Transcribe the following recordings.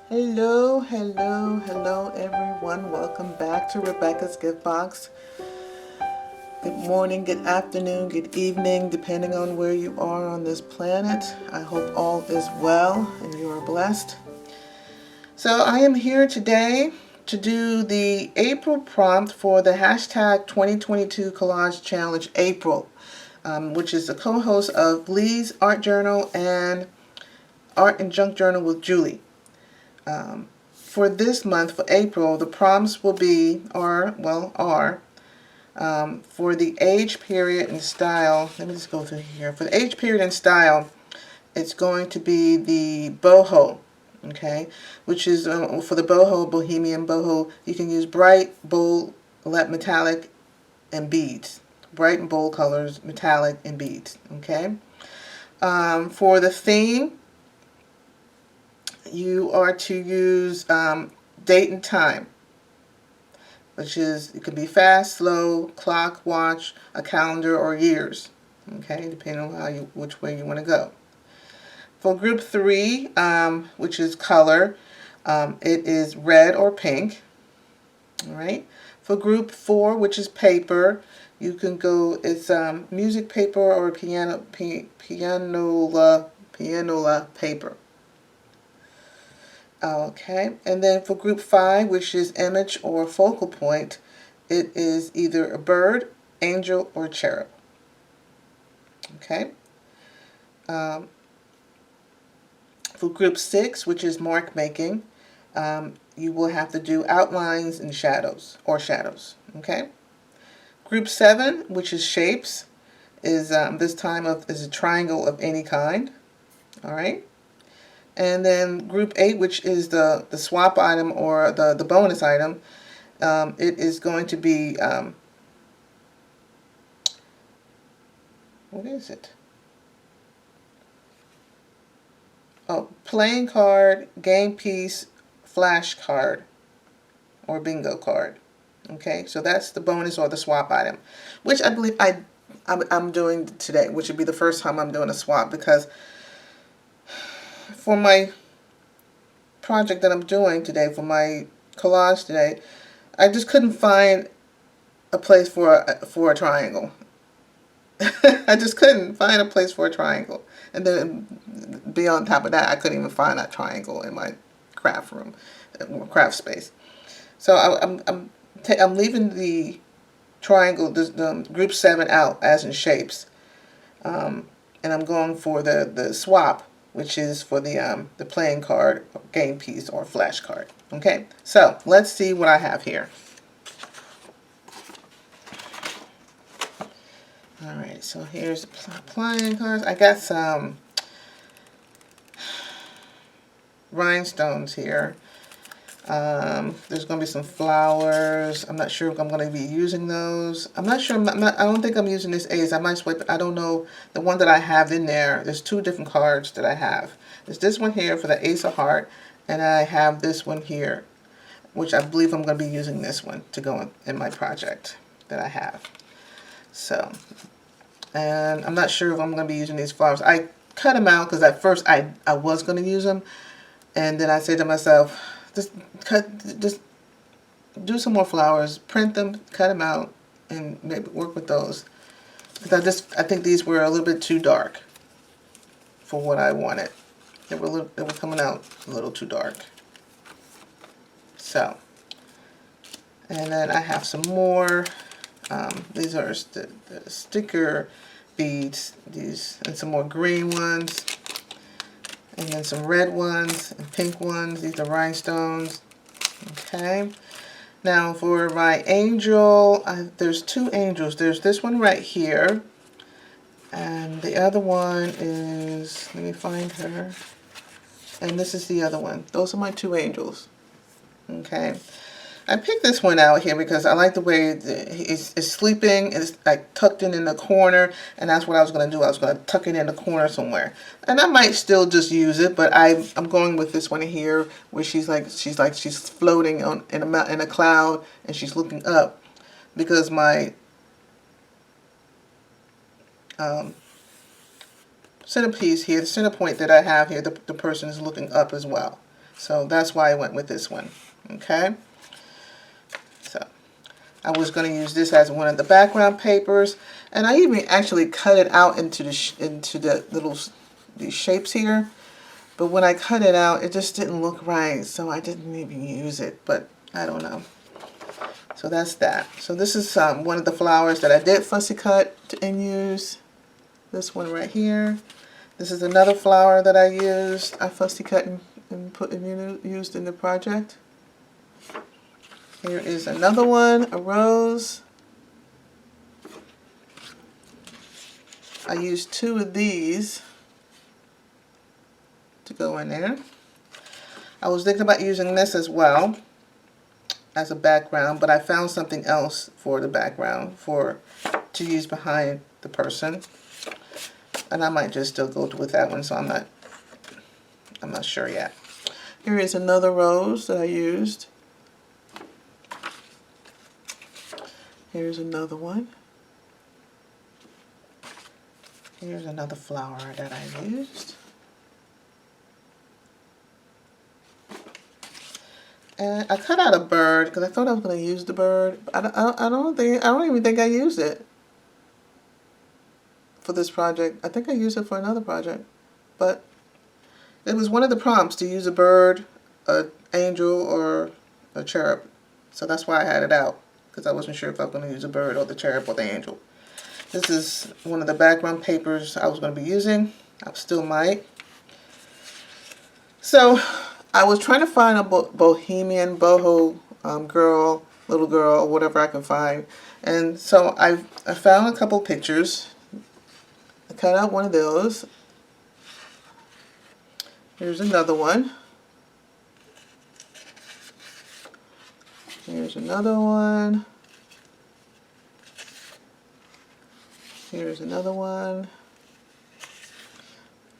Hello, hello, hello everyone. Welcome back to Rebecca's Gift Box. Good morning, good afternoon, good evening, depending on where you are on this planet. I hope all is well and you are blessed. So I am here today to do the April prompt for the hashtag 2022 Collage Challenge April, which is the co-host of Lee's Art Journal and Art and Junk Journal with Julie. For this month, for April, the prompts will be, for the age period and style. Let me just go through here. For the age period and style, it's going to be the boho, okay, which is for the boho, bohemian boho. You can use bright, bold, metallic, and beads. Bright and bold colors, metallic, and beads, okay. For the theme, you are to use date and time, which is, it could be fast, slow, clock, watch, a calendar, or years, okay, depending on which way you want to go. For group 3, which is color, it is red or pink. All right. For group 4, which is paper, you can go, it's music paper or pianola paper. Okay, and then for group 5, which is image or focal point, it is either a bird, angel, or cherub. Okay. For group 6, which is mark making, you will have to do outlines and shadows, okay. Group 7, which is shapes, is this time is a triangle of any kind. All right. And then group 8, which is the swap item or the bonus item, it is going to be, what is it? Oh, playing card, game piece, flash card, or bingo card. Okay, so that's the bonus or the swap item, which I believe I'm doing today, which would be the first time I'm doing a swap, because for my project that I'm doing today, for my collage today, I just couldn't find a place for a triangle. I just couldn't find a place for a triangle. And then beyond top of that, I couldn't even find that triangle in my craft room, craft space. So I'm leaving the triangle, the group 7 out as in shapes. And I'm going for the swap, which is for the playing card, game piece, or flash card. Okay, so let's see what I have here. All right, so here's the playing cards. I got some rhinestones here. There's going to be some flowers. I'm not sure if I'm going to be using those. I'm not sure. I don't think I'm using this ace. I might swipe. I don't know. The one that I have in there's 2 different cards that I have. There's this one here for the ace of heart, and I have this one here, which I believe I'm going to be using this one to go in my project that I have. So, and I'm not sure if I'm going to be using these flowers. I cut them out because at first I was going to use them, and then I said to myself, just do some more flowers, print them, cut them out, and maybe work with those. Because I think these were a little bit too dark for what I wanted. They were coming out a little too dark. So, and then I have some more. These are the sticker beads. These, and some more green ones. And then some red ones and pink ones. These are rhinestones. Okay. Now for my angel, there's 2 angels. There's this one right here. And the other one is, let me find her. And this is the other one. Those are my 2 angels. Okay. I picked this one out here because I like the way it's sleeping. It's like tucked in the corner, and that's what I was going to do. I was going to tuck it in the corner somewhere, and I might still just use it. But I'm going with this one here, where she's floating in a cloud, and she's looking up, because my centerpiece here, the center point that I have here, the person is looking up as well. So that's why I went with this one. Okay. So I was going to use this as one of the background papers, and I even actually cut it out into the little these shapes here. But when I cut it out, it just didn't look right, so I didn't even use it. But I don't know. So that's that. So this is one of the flowers that I did fussy cut and use. This one right here. This is another flower that I used. I fussy cut and put and used in the project. Here is another one, a rose. I used 2 of these to go in there. I was thinking about using this as well as a background, but I found something else for the background to use behind the person. And I might just still go with that one, so I'm not sure yet. Here is another rose that I used. Here's another one. Here's another flower that I used. And I cut out a bird because I thought I was going to use the bird. I don't even think I used it for this project. I think I used it for another project, but it was one of the prompts to use a bird, an angel, or a cherub. So that's why I had it out, because I wasn't sure if I was going to use a bird or the cherub or the angel. This is one of the background papers I was going to be using. I still might. So I was trying to find a bohemian, boho girl, little girl, or whatever I can find. And so I found a couple pictures. I cut out one of those. Here's another one. Here's another one. Here's another one.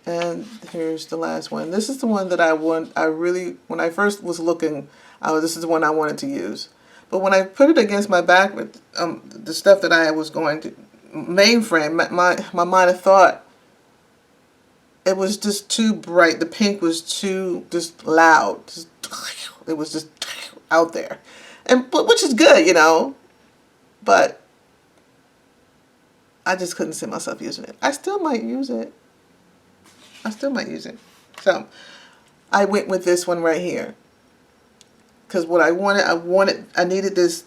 And here's the last one. This is the one that when I first was looking, this is the one I wanted to use. But when I put it against my back with the stuff that I was going to mainframe, my mind had thought it was just too bright. The pink was too just loud. It was just out there, which is good, you know. But I just couldn't see myself using it. I still might use it. So I went with this one right here. Because what I needed this.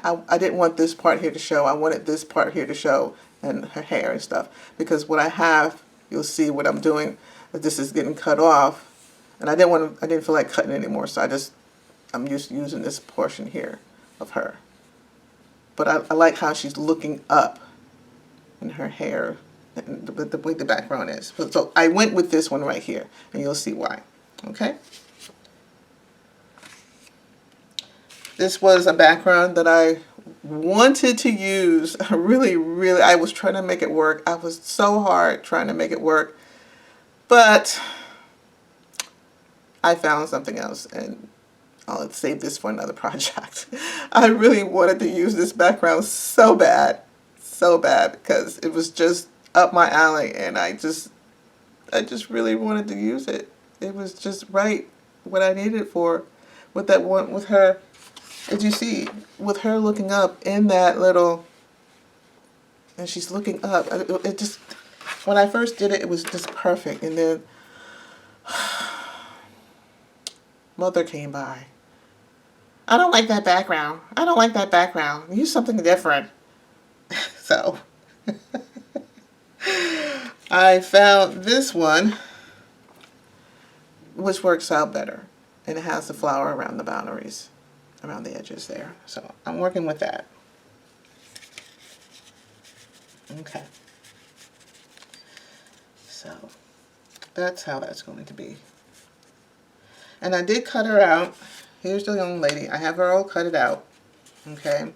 I didn't want this part here to show. I wanted this part here to show, and her hair and stuff. Because what I have, you'll see what I'm doing. This is getting cut off, and I didn't feel like cutting anymore. So I'm just using this portion here of her. But I like how she's looking up in her hair, and the way the background is. So I went with this one right here, and you'll see why. Okay? This was a background that I wanted to use. I was trying to make it work. I was so hard trying to make it work. But I found something else, and I'll save this for another project. I really wanted to use this background so bad, because it was just up my alley, and I just really wanted to use it. It was just right what I needed it for, with that one, with her, as you see, with her looking up in that little, and she's looking up. It just, when I first did it, it was just perfect, and then Mother came by. I don't like that background. I don't like that background. Use something different. So I found this one, which works out better. And it has the flower around the boundaries, around the edges there. So I'm working with that. Okay. So that's how that's going to be. And I did cut her out. Here's the young lady. I have her all cut it out. Okay.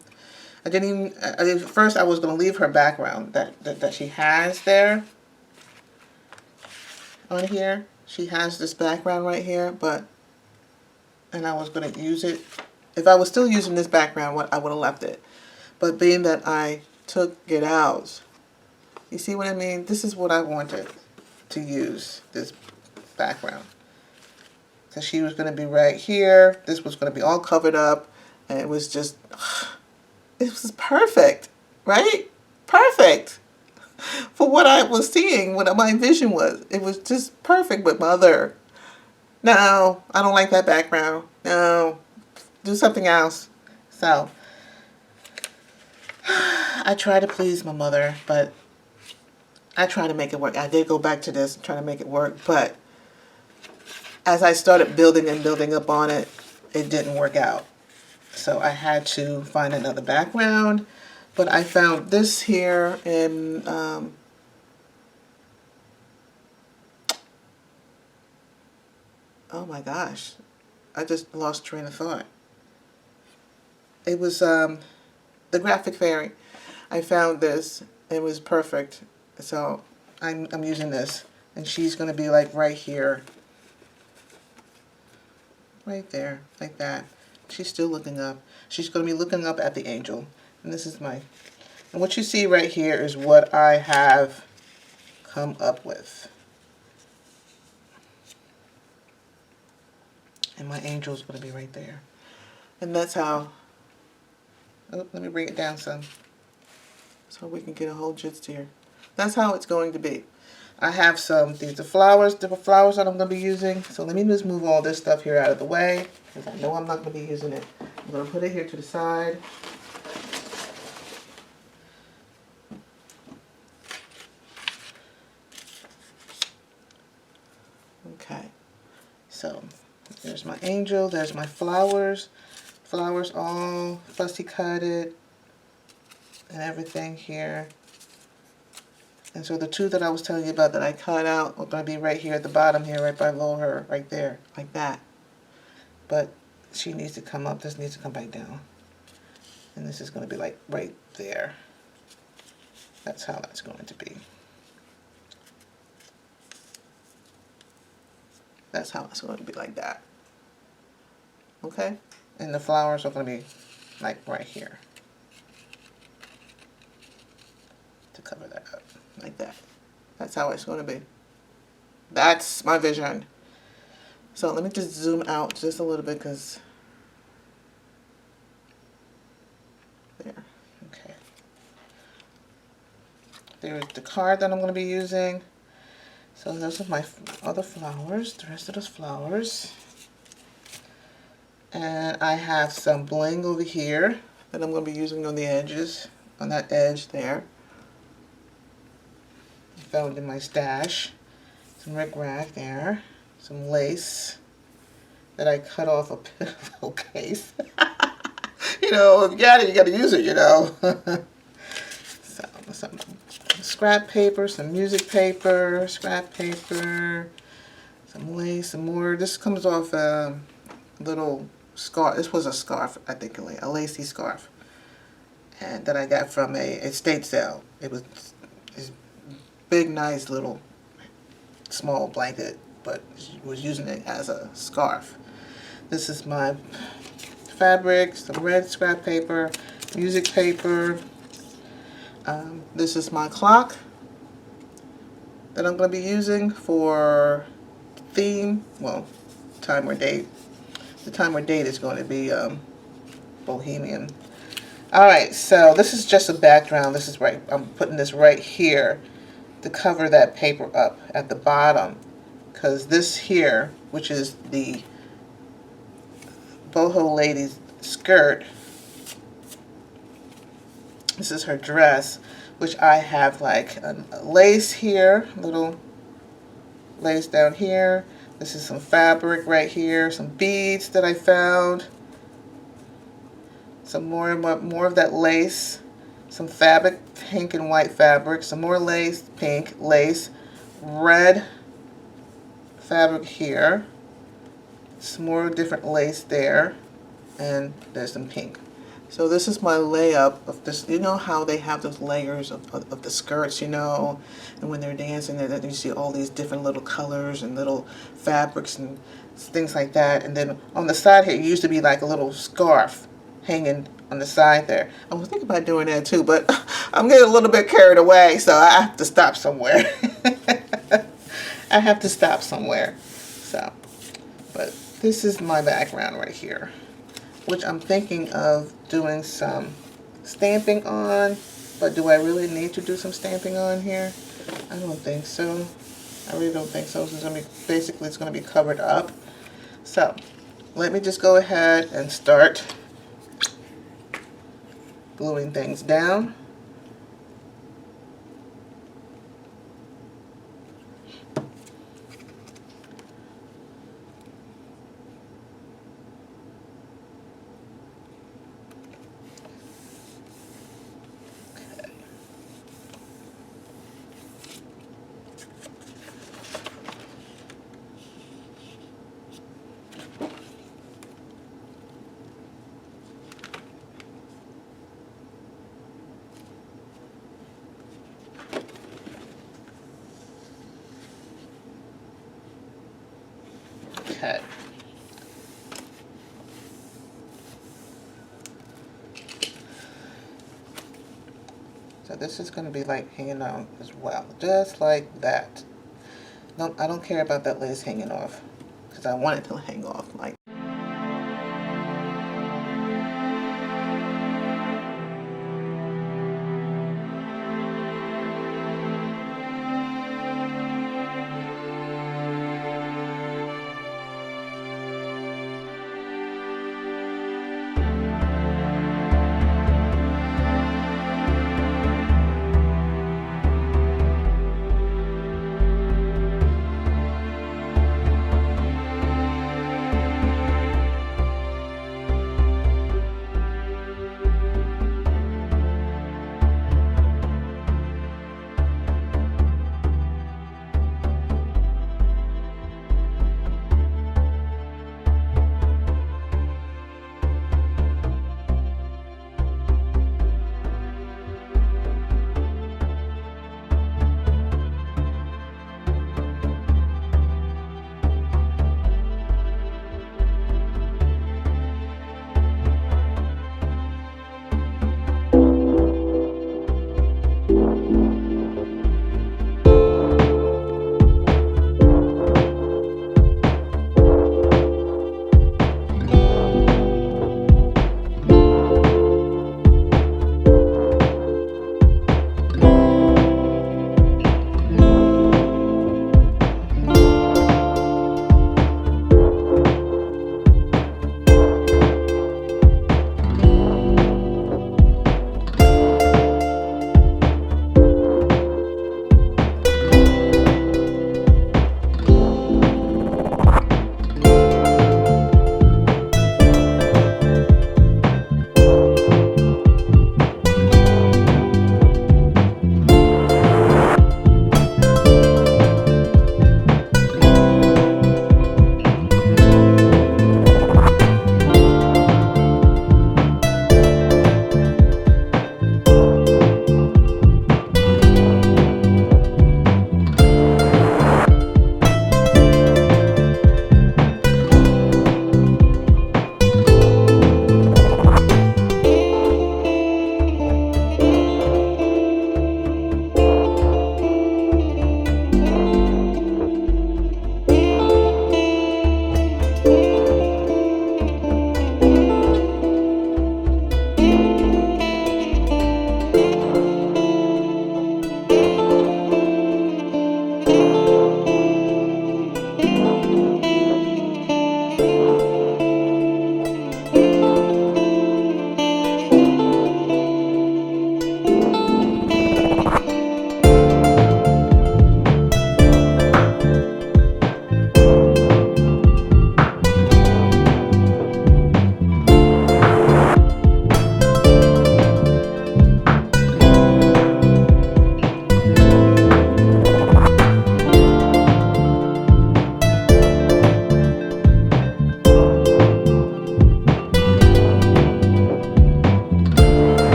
First I was going to leave her background that she has there on here. She has this background right here, and I was going to use it. If I was still using this background, I would have left it. But being that I took it out, you see what I mean? This is what I wanted to use, this background. So she was going to be right here. This was going to be all covered up. And it was just, it was perfect, right? Perfect for what I was seeing, what my vision was. It was just perfect. But mother, no, I don't like that background. No, do something else. So I try to please my mother, but I try to make it work. I did go back to this and try to make it work, but as I started building and building up on it, it didn't work out. So I had to find another background, but I found this here in oh my gosh, I just lost train of thought. It was the Graphic Fairy. I found this. It was perfect. So I'm using this, and she's going to be like right here. Right there, like that. She's still looking up. She's going to be looking up at the angel. And this is my... And what you see right here is what I have come up with. And my angel's going to be right there. And that's how... Oh, let me bring it down some, so we can get a whole gist here. That's how it's going to be. I have some, these are flowers, different flowers that I'm going to be using. So let me just move all this stuff here out of the way, because I know I'm not going to be using it. I'm going to put it here to the side. Okay, so there's my angel, there's my flowers. Flowers all fussy cutted and everything here. And so the two that I was telling you about that I cut out are going to be right here at the bottom here, right below her, right there, like that. But she needs to come up, this needs to come back down. And this is going to be like right there. That's how that's going to be. That's how it's going to be, like that. Okay? And the flowers are going to be like right here. To cover that up, like that. That's how it's going to be. That's my vision. So let me just zoom out just a little bit, because there. Okay. There's the card that I'm going to be using. So those are my other flowers, the rest of those flowers. And I have some bling over here that I'm going to be using on the edges, on that edge there. I found in my stash. Some rickrack there. Some lace that I cut off a pillowcase. You know, if you got it, you got to use it, you know. So, some scrap paper, some music paper, scrap paper, some lace, some more. This comes off a little scarf. This was a scarf, I think, a lacy scarf, and that I got from a estate sale. It was this big, nice little small blanket, but she was using it as a scarf. This is my fabric, some red scrap paper, music paper. This is my clock that I'm going to be using for theme, well, time or date. The time or date is going to be Bohemian. Alright, so this is just a background. This is right, I'm putting this right here to cover that paper up at the bottom, because this here, which is the boho lady's skirt, this is her dress, which I have like a lace here, little lace down here. This is some fabric right here, some beads that I found, some more of that lace, some fabric, pink and white fabric, some more lace, pink, lace, red fabric here, some more different lace there, and there's some pink. So this is my layup of this. You know how they have those layers of the skirts, you know, and when they're dancing, then you see all these different little colors and little fabrics and things like that. And then on the side here, it used to be like a little scarf hanging on the side there. I was thinking about doing that too, but I'm getting a little bit carried away, so I have to stop somewhere. I have to stop somewhere. But this is my background right here, which I'm thinking of doing some stamping on. But do I really need to do some stamping on here? I don't think so. I really don't think so. It's gonna be, basically it's going to be covered up. So let me just go ahead and start gluing things down. Okay. So this is going to be like hanging out as well, just like that. No, I don't care about that lace hanging off, because I want it to hang off like.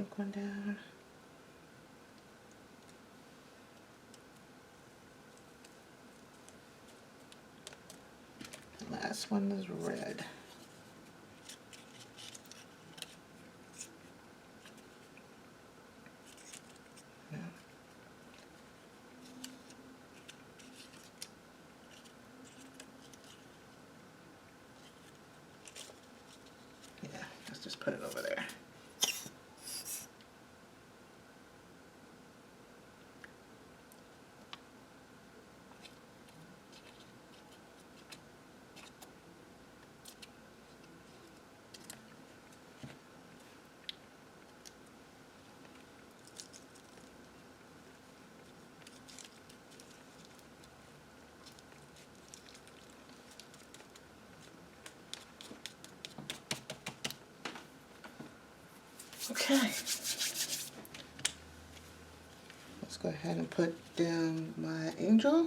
pink one down. The last one is red. Yeah, let's just put it over there. Okay. Let's go ahead and put down my angel.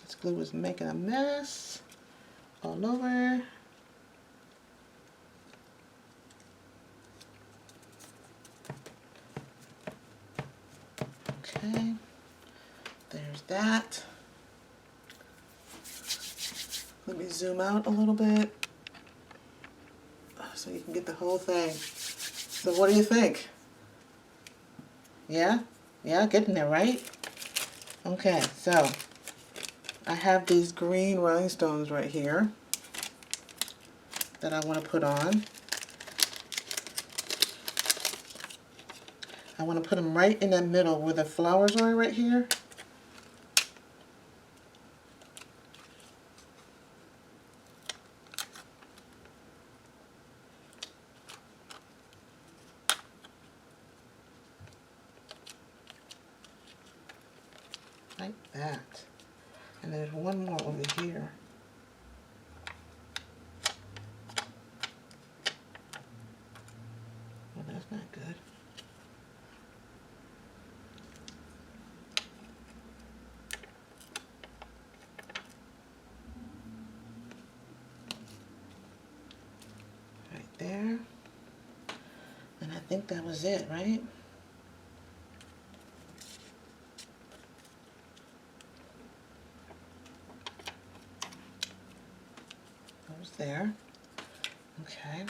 This glue is making a mess all over. Okay, there's that. Let me zoom out a little bit so you can get the whole thing. So what do you think? Yeah? Yeah, getting there, right? Okay, so I have these green rhinestones right here that I want to put on. I want to put them right in the middle where the flowers are right here. Like that. And there's one more over here. Well, that's not good. Right there. And I think that was it, right? That was there. Okay.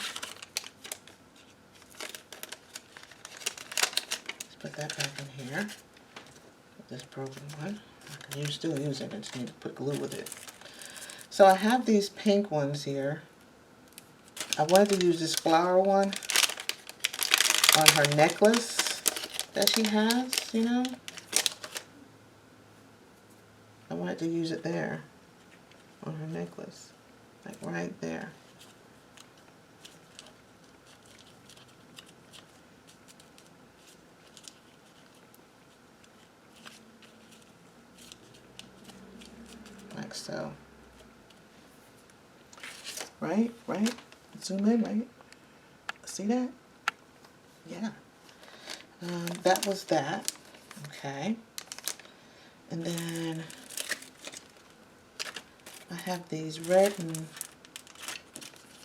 Let's put that back in here. Put this broken one. I can still use it. I just need to put glue with it. So I have these pink ones here. I wanted to use this flower one on her necklace that she has, you know. I wanted to use it there on her necklace, like right there. Like so. Right? Zoom in, right? See that? Yeah. That was that. Okay. And then I have these red and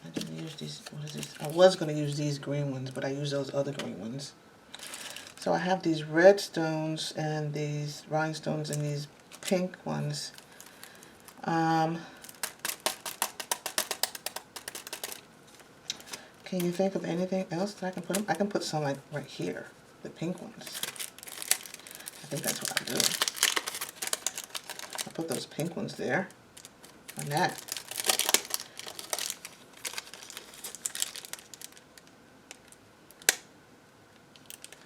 I didn't use these. What is this? I was going to use these green ones, but I used those other green ones. So I have these red stones and these rhinestones and these pink ones. Can you think of anything else that I can put them? I can put some like right here, the pink ones. I think that's what I'll do. I'll put those pink ones there on that.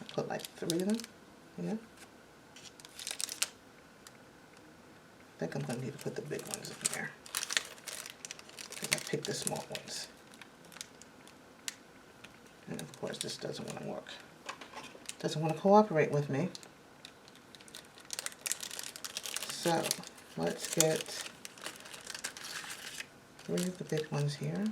I'll put like 3 of them, yeah. I think I'm going to need to put the big ones in there because I picked the small ones. And of course this doesn't want to work. Doesn't want to cooperate with me. So let's get 3 of the big ones here.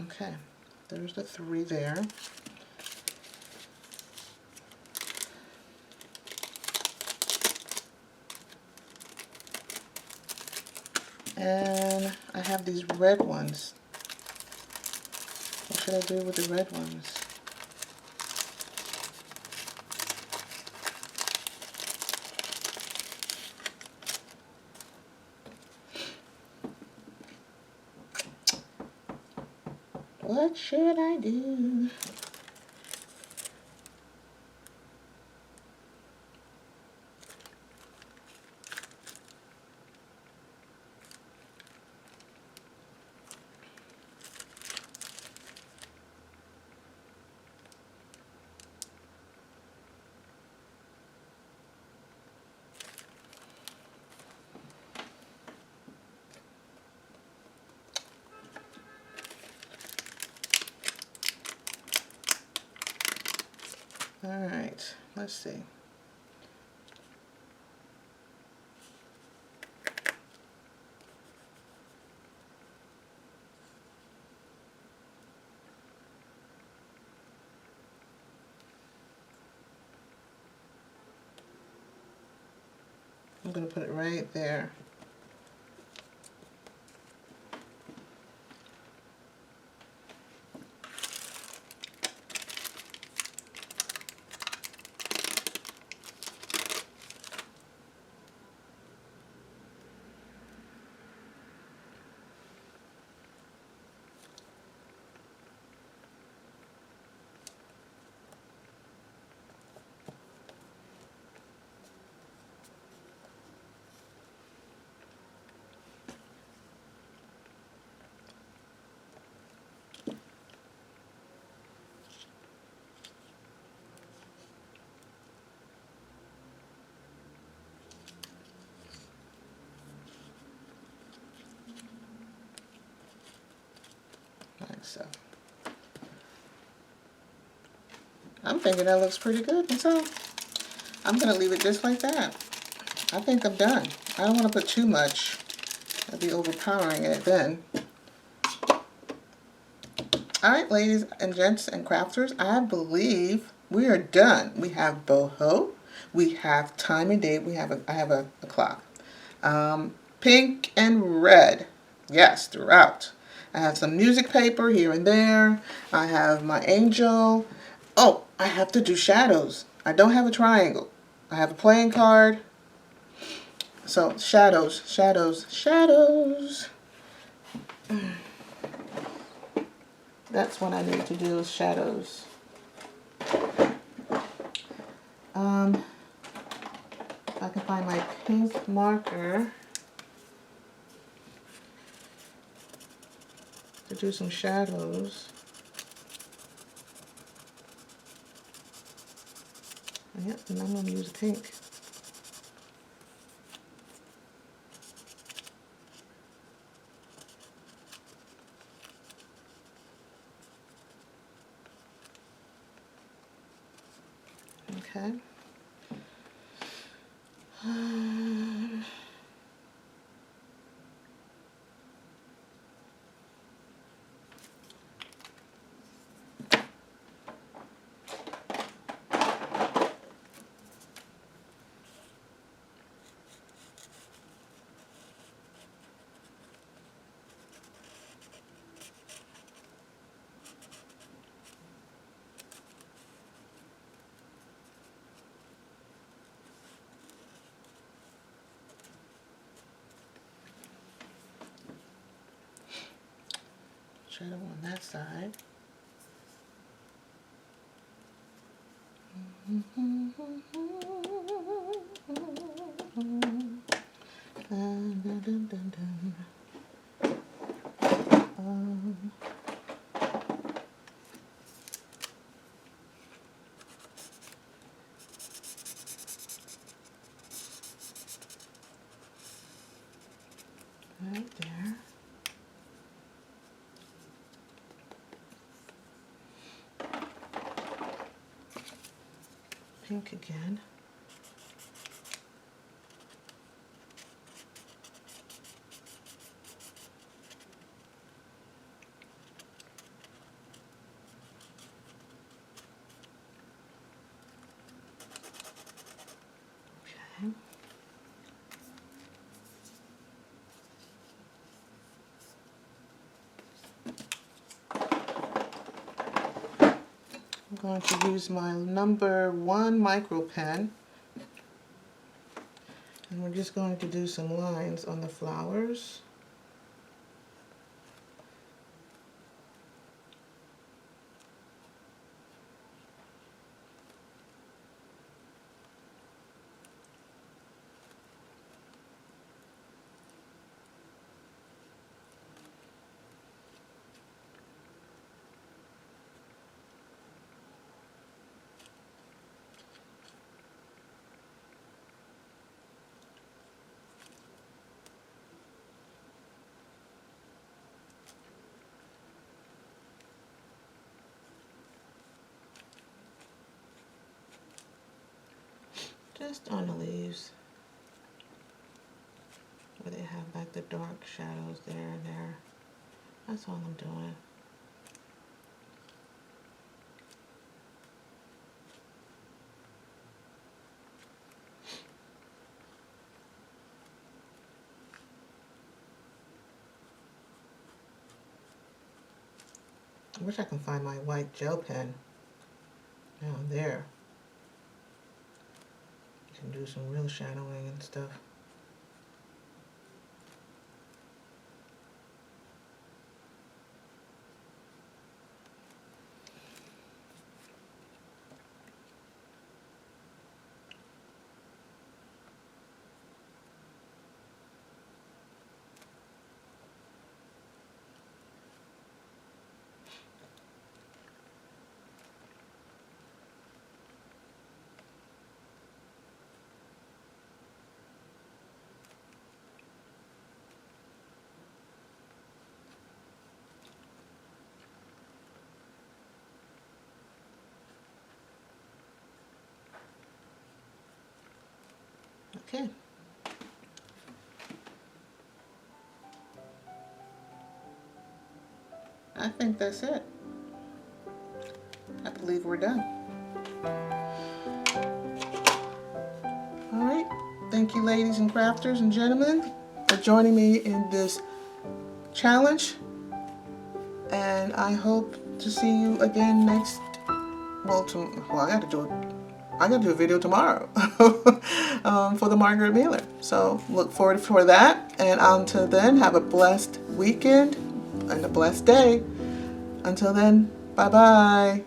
Okay, there's the 3 there. And I have these red ones. What should I do with the red ones? What should I do? All right, let's see. I'm going to put it right there. Like so. I'm thinking that looks pretty good, and so I'm going to leave it just like that. I think I'm done. I don't want to put too much. I'd be overpowering it then. Alright, ladies and gents and crafters, I believe we are done. We have boho, we have time and date, I have a clock. Pink and red, yes, throughout. I have some music paper here and there. I have my angel. Oh, I have to do shadows. I don't have a triangle. I have a playing card. So shadows, shadows, shadows. That's what I need to do is shadows. If I can find my pink marker to do some shadows. Yep, and I'm going to use pink. Okay. Shadow on that side. Right there. Pink again. I'm going to use my #1 micro pen, and we're just going to do some lines on the flowers. Just on the leaves, where they have like the dark shadows there and there. That's all I'm doing. I wish I can find my white gel pen down there. You can do some real shadowing and stuff. Okay. I think that's it. I believe we're done. All right. Thank you, ladies and crafters and gentlemen, for joining me in this challenge. And I hope to see you again next. I got to do a video tomorrow for the Margaret Mailer. So look forward for that. And until then, have a blessed weekend and a blessed day. Until then, bye-bye.